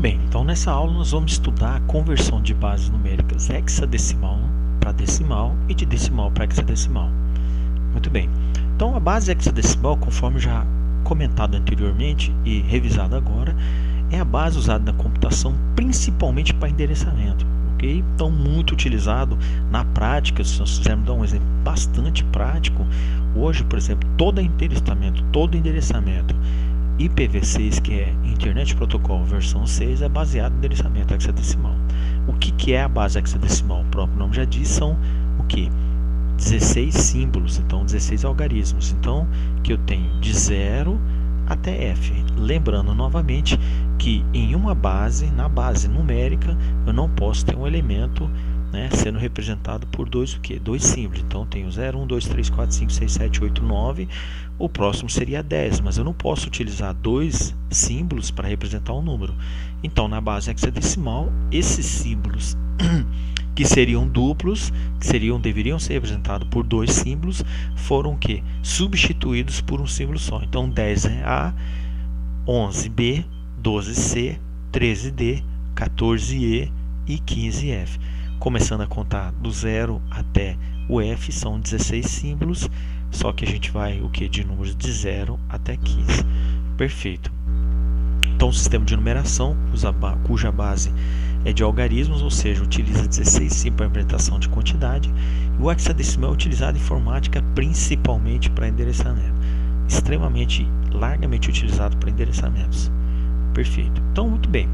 bem, então nessa aula nós vamos estudar a conversão de bases numéricas hexadecimal para decimal e de decimal para hexadecimal. Muito bem, então a base hexadecimal, conforme já comentado anteriormente e revisado agora, é a base usada na computação principalmente para endereçamento. Ok? Então muito utilizado na prática. Se nós quisermos dar um exemplo bastante prático, hoje, por exemplo, todo endereçamento IPv6, que é Internet Protocol versão 6, é baseado em endereçamento hexadecimal. O que é a base hexadecimal? O próprio nome já diz, são o que? 16 símbolos, então 16 algarismos. Então, que eu tenho de 0 até F. Lembrando novamente que em uma base, na base numérica, eu não posso ter um elemento, né, sendo representado por dois símbolos. Então, eu tenho 0, 1, 2, 3, 4, 5, 6, 7, 8, 9. O próximo seria 10, mas eu não posso utilizar dois símbolos para representar um número. Então, na base hexadecimal, esses símbolos que seriam duplos, deveriam ser representados por dois símbolos, foram substituídos por um símbolo só. Então 10 é A, 11B, 12C, 13D, 14E e 15F. Começando a contar do 0 até o F, são 16 símbolos, só que a gente vai de números de 0 até 15. Perfeito. Então o sistema de numeração, cuja base é de algarismos, ou seja, utiliza 16 símbolos para representação de quantidade, e o hexadecimal é utilizado em informática principalmente para endereçamento, extremamente largamente utilizado para endereçamentos. Perfeito. Então, muito bem.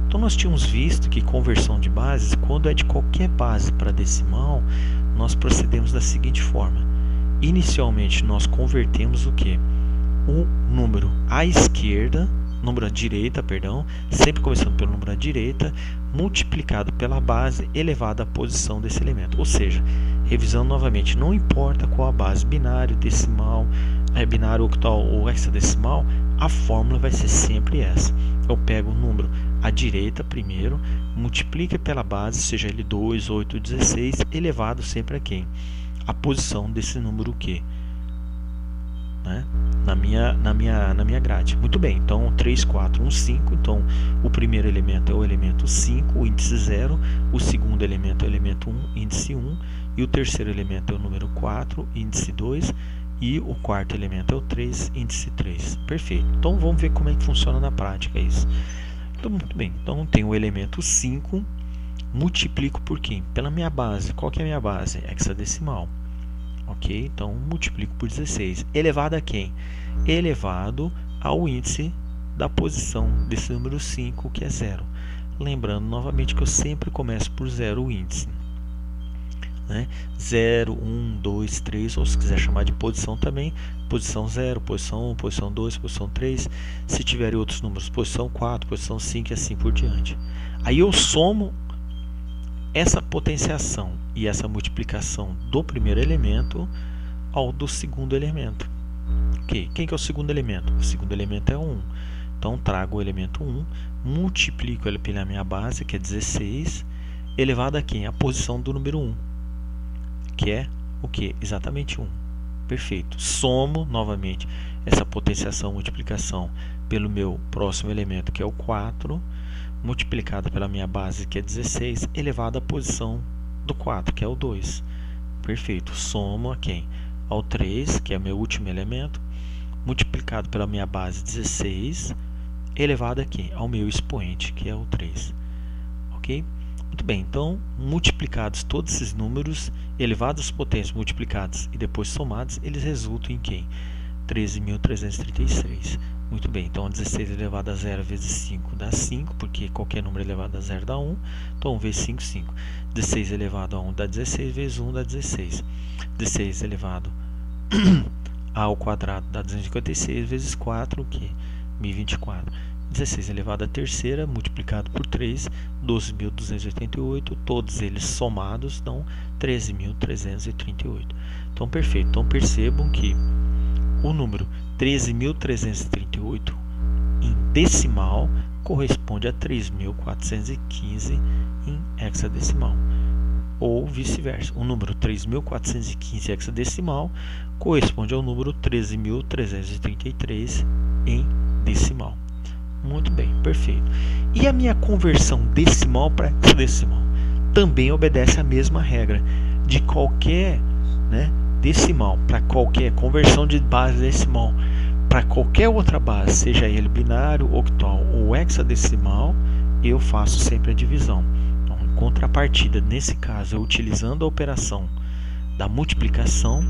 Então, nós tínhamos visto que conversão de bases, quando é de qualquer base para decimal, nós procedemos da seguinte forma. Inicialmente, nós convertemos o número à esquerda, número à direita, perdão, sempre começando pelo número à direita, multiplicado pela base elevado à posição desse elemento. Ou seja, revisando novamente, não importa qual a base, binário, decimal, binário, octal ou hexadecimal, a fórmula vai ser sempre essa. Eu pego o número à direita primeiro, multiplica pela base, seja ele 2, 8, 16, elevado sempre a quem? A posição desse número né? na minha grade. Muito bem, então 3, 4, 1, 5. Então o primeiro elemento é o elemento 5, o índice 0. O segundo elemento é o elemento 1, índice 1. E o terceiro elemento é o número 4, índice 2. E o quarto elemento é o 3, índice 3. Perfeito. Então vamos ver como é que funciona na prática isso. Então, muito bem. Então tenho o elemento 5, multiplico por quem? Pela minha base. Qual que é a minha base? Hexadecimal. Ok? Então multiplico por 16. Elevado a quem? Elevado ao índice da posição desse número 5, que é 0. Lembrando novamente que eu sempre começo por 0 o índice. 0, 1, 2, 3, ou se quiser chamar de posição também, posição 0, posição 1, posição 2, posição 3. Se tiverem outros números, posição 4, posição 5 e assim por diante. Aí eu somo essa potenciação e essa multiplicação do primeiro elemento ao do segundo elemento. Ok? Quem que é o segundo elemento? O segundo elemento é 1. Então trago o elemento 1, multiplico ele pela minha base, que é 16, elevado a quem? A posição do número 1, que é o que? Exatamente 1. Perfeito. Somo novamente essa potenciação, multiplicação pelo meu próximo elemento, que é o 4, multiplicado pela minha base, que é 16, elevado à posição do 4, que é o 2. Perfeito. Somo a quem? Ao 3, que é o meu último elemento, multiplicado pela minha base 16, elevado a quem? Ao meu expoente, que é o 3. Ok? Muito bem. Então, multiplicados todos esses números, elevados às potências, multiplicados e depois somados, eles resultam em quem? 13.336. Muito bem, então 16 elevado a 0 vezes 5 dá 5, porque qualquer número elevado a 0 dá 1. Então 1 vezes 5, 5. 16 elevado a 1 dá 16, vezes 1 dá 16. 16 elevado ao quadrado dá 256, vezes 4, o que? 1024. 16 elevado à terceira, multiplicado por 3, 12.288. Todos eles somados dão 13.338. Então, perfeito. Então, percebam que o número 13.338 em decimal corresponde a 3.415 em hexadecimal. Ou vice-versa. O número 3.415 hexadecimal corresponde ao número 13.333 em decimal. Muito bem, perfeito. E a minha conversão decimal para hexadecimal também obedece a mesma regra de qualquer, né, decimal para qualquer conversão de base decimal para qualquer outra base, seja ele binário, octal ou hexadecimal, eu faço sempre a divisão. Então, em contrapartida, nesse caso, eu utilizando a operação da multiplicação,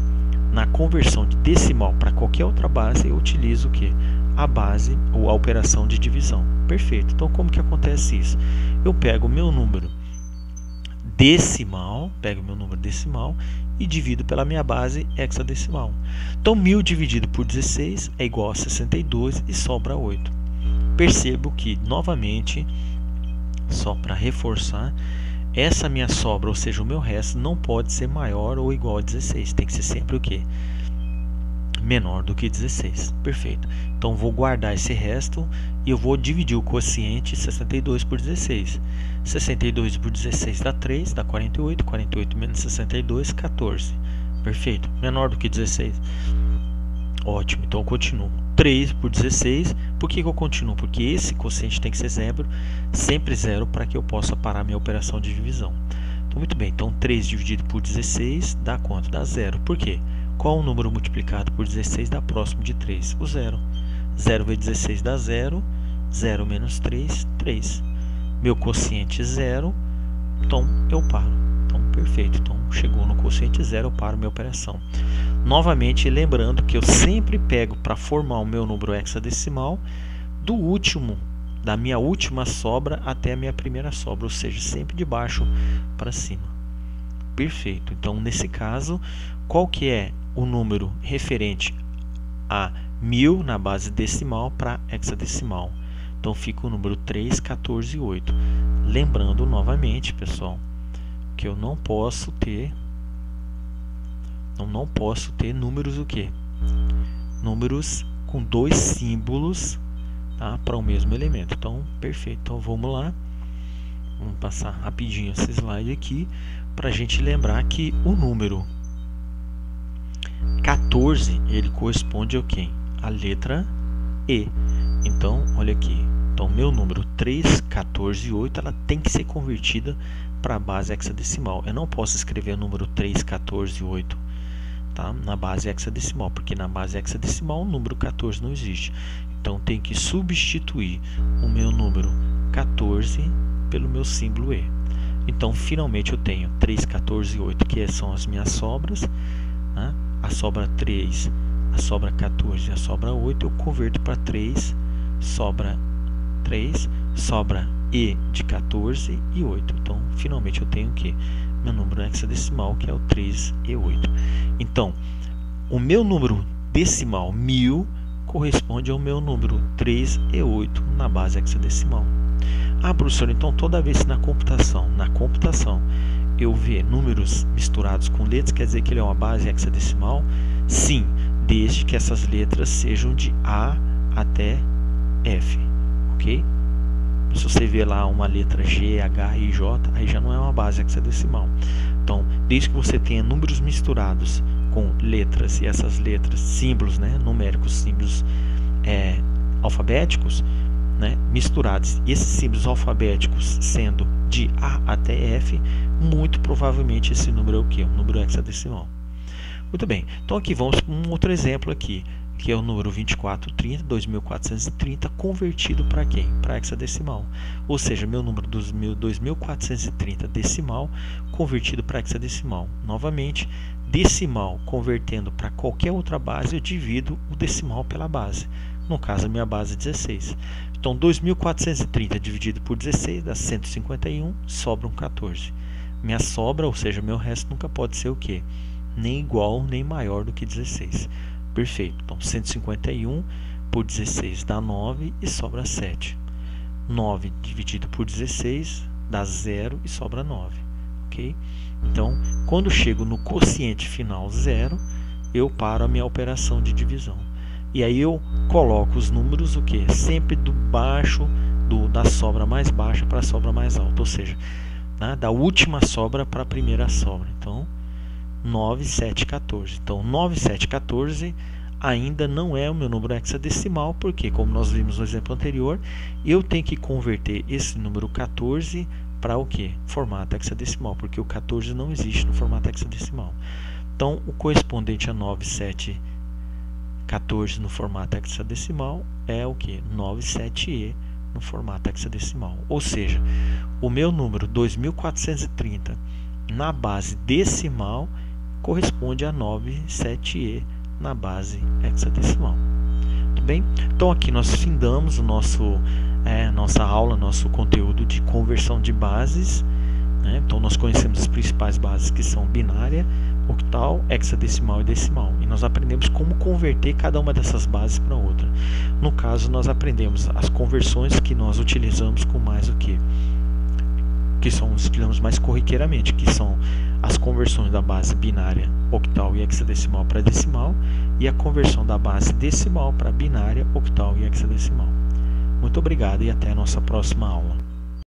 na conversão de decimal para qualquer outra base, eu utilizo o que? A base ou a operação de divisão. Perfeito. Então, como que acontece isso? Eu pego o meu número decimal, e divido pela minha base hexadecimal. Então, 1000 dividido por 16 é igual a 62 e sobra 8. Percebo que, novamente, só para reforçar, essa minha sobra, ou seja, o meu resto, não pode ser maior ou igual a 16. Tem que ser sempre o quê? Menor do que 16. Perfeito. Então, vou guardar esse resto e eu vou dividir o quociente 62 por 16. 62 por 16 dá 3, dá 48. 48 menos 62, 14. Perfeito. Menor do que 16. Ótimo. Então, eu continuo. 3 por 16. Por que eu continuo? Porque esse quociente tem que ser zero, sempre zero, para que eu possa parar minha operação de divisão. Então, muito bem. Então, 3 dividido por 16 dá quanto? Dá 0. Por quê? Qual o número multiplicado por 16 dá próximo de 3? O 0. 0 vezes 16 dá 0. 0 menos 3, 3. Meu quociente 0, então eu paro. Então, perfeito. Então, chegou no quociente 0, eu paro minha operação. Novamente, lembrando que eu sempre pego para formar o meu número hexadecimal da minha última sobra até a minha primeira sobra, ou seja, sempre de baixo para cima. Perfeito. Então, nesse caso, qual que é o número referente a 1000 na base decimal para hexadecimal? Então, fica o número 3, 14 e 8. Lembrando novamente, pessoal, que eu não posso ter números o quê? Números com dois símbolos, tá, para o mesmo elemento. Então, perfeito. Então, vamos lá. Vamos passar rapidinho esse slide aqui para a gente lembrar que o número 14, ele corresponde a quem? A letra E. Então, olha aqui. Então, meu número 3, 14 e 8, ela tem que ser convertida para a base hexadecimal. Eu não posso escrever o número 3, 14 e 8, tá, na base hexadecimal, porque na base hexadecimal o número 14 não existe. Então, tem que substituir o meu número 14 pelo meu símbolo E. Então, finalmente, eu tenho 3, 14 e 8, que são as minhas sobras, né? A sobra 3, a sobra 14 e a sobra 8, eu converto para 3, sobra 3, sobra E de 14 e 8. Então, finalmente, eu tenho o quê? Meu número hexadecimal, que é o 3 e 8. Então, o meu número decimal 1000 corresponde ao meu número 3 e 8 na base hexadecimal. Ah, professor, então toda vez que na computação eu ver números misturados com letras, quer dizer que ele é uma base hexadecimal? Sim, desde que essas letras sejam de A até F, ok? Se você vê lá uma letra G, H e J, aí já não é uma base hexadecimal. Então, desde que você tenha números misturados com letras, e essas letras, símbolos, né, numéricos, símbolos alfabéticos, né, misturados, e esses símbolos alfabéticos sendo de A até F, muito provavelmente esse número é o quê? Um número hexadecimal. Muito bem, então aqui vamos para um outro exemplo aqui, que é o número 2430, 2430, convertido para quem? Para hexadecimal. Ou seja, meu número dos 2430 decimal convertido para hexadecimal. Novamente, decimal convertendo para qualquer outra base, eu divido o decimal pela base. No caso, a minha base é 16. Então, 2430 dividido por 16 dá 151, sobram 14. Minha sobra, ou seja, meu resto nunca pode ser o quê? Nem igual, nem maior do que 16. Perfeito. Então, 151 por 16 dá 9 e sobra 7. 9 dividido por 16 dá 0 e sobra 9. Ok? Então, quando chego no quociente final 0, eu paro a minha operação de divisão. E aí eu coloco os números o quê? Sempre da sobra mais baixa para a sobra mais alta. Ou seja, né, da última sobra para a primeira sobra. Então, 9, 7, 14. Então, 9, 7, 14, ainda não é o meu número hexadecimal, porque, como nós vimos no exemplo anterior, eu tenho que converter esse número 14 para o que? Formato hexadecimal, porque o 14 não existe no formato hexadecimal. Então, o correspondente a 9714 no formato hexadecimal é o que? 97E no formato hexadecimal. Ou seja, o meu número 2430 na base decimal corresponde a 97E na base hexadecimal. Tudo bem? Então aqui nós findamos o nossa aula, nosso conteúdo de conversão de bases, né? Então nós conhecemos as principais bases, que são binária, octal, hexadecimal e decimal. E nós aprendemos como converter cada uma dessas bases para outra. No caso, nós aprendemos as conversões que nós utilizamos com mais o que são utilizamos mais corriqueiramente, que são as conversões da base binária, octal e hexadecimal para decimal, e a conversão da base decimal para binária, octal e hexadecimal. Muito obrigado e até a nossa próxima aula.